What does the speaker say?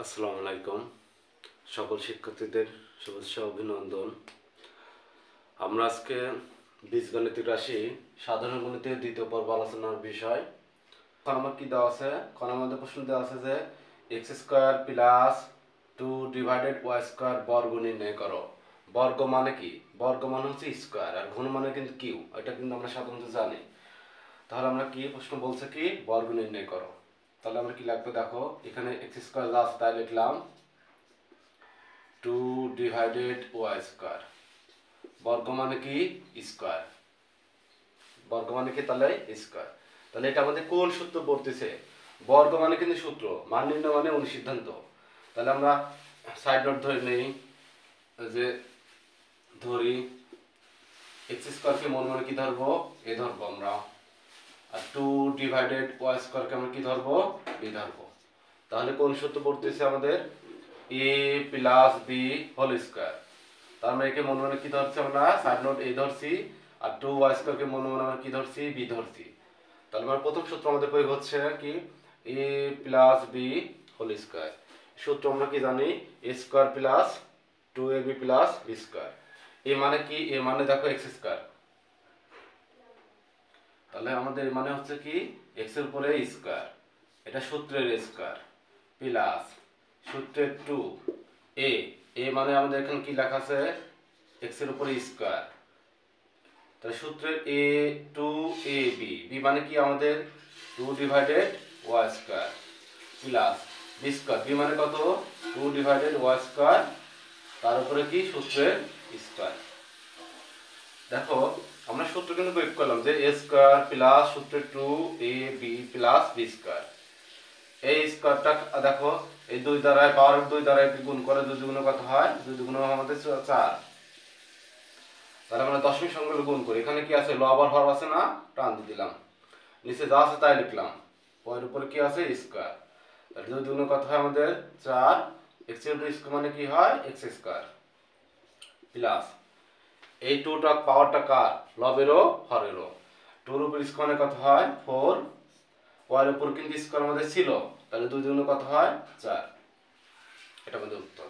আসসালামু আলাইকুম সকল শিক্ষার্থীদের শুভেচ্ছা অভিনন্দন। আমরা আজকে বীজগণিতিক রাশি সাধারণ গণিতের দ্বিতীয় পর্ব আলোচনার বিষয়। এখন আমার কি দেওয়া আছে, এখন আমাদের প্রশ্ন দেওয়া আছে যে এক্স স্কোয়ার প্লাস 2/y² বর্গ নির্ণয় করো। বর্গ মানে কি? বর্গ মানে হচ্ছে স্কোয়ার, আর ঘন মানে কিন্তু কিউ, এটা কিন্তু আমরা সাধারণত জানি। তাহলে আমরা কি প্রশ্ন বলছে কি বর্গ নির্ণয় করো। তাহলে আমরা কি লাগবে দেখো, এখানে এক্স স্কোয়ার যা আছে তাই লিখলাম 2/y²। বর্গ মানে কি স্কোয়ার, বর্গ মানে কি তাহলে স্কোয়ার। তাহলে এটা আমাদের কোন সূত্র বলতেছে? বর্গ মানে কিন্তু সূত্র, মান নির্ণয় মানে অনুসিদ্ধান্ত। তাহলে আমরা সাইড নোট ধরে নেই, যে ধরি এক্স স্কোয়ারকে মনে মনে কি ধরবো, এ ধরবো আমরা, আর 2/y² আমরা কি ধরবো, বি ধরবো। তাহলে কোন সূত্র পড়তেছে আমাদের? a plus B whole square. তার মানে একে মনে মনে কি ধরছি আমরা, সাইড নোট এ ধরছি, আর 2y² কে মনে মনে আমরা কি ধরছি, বি ধরছি। তাহলে আমার প্রথম সূত্র আমাদের প্রয়োগ হচ্ছে কি a plus B whole square. সূত্র আমরা কি জানি, a square plus 2ab plus B square. এ মানে কি, এ মানে দেখো এক্স স্কোয়ার। তাহলে আমাদের মানে হচ্ছে কি এক্স এর উপরে স্কোয়ার, এটা সূত্রের স্কোয়ার, প্লাস সূত্রের 2a, এ মানে আমাদের এখানে কি লেখা আছে, এক্স এর উপরে স্কোয়ার। তাহলে সূত্রের a 2ab, বি মানে কি আমাদের 2/y² plus B square, B মানে কত 2/y², তার উপরে কি সূত্রের স্কোয়ার। দেখো আমরা সূত্র কিন্তু প্রয়োগ করলাম যে a স্কোয়ার প্লাস সূত্রের 2ab প্লাস বি স্কোয়ার। এই স্কোয়ারটা দেখো এই দুই দ্বারায় পাওয়ার দুই দ্বারায় গুণ করে, দুই দুগুণ কত হয়, দুই দুগুণ আমাদের 4। তাহলে আমরা দশমিক সংখ্যাগুলো গুণ করি। এখানে কি আছে, লব আর হর আছে না, টান দিয়ে দিলাম, নিচে যা আছে তাই লিখলাম, পরের উপরে কি আছে স্কোয়ার। তাহলে দুই দুগুণ কত হয় আমাদের 4, এক্স এর উপর স্কোয়ার মানে কি হয় এক্স স্কোয়ার, প্লাস এই 2টা পাওয়ারটা কার, লবেরও হরেরও, 2 এর উপর স্কোয়ার মানে কত হয় 4, ওয়ার উপর কিন্তু স্কোয়ার আমাদের ছিল, তাহলে দুই দুগুণ কত হয় 4। এটা আমাদের উত্তর।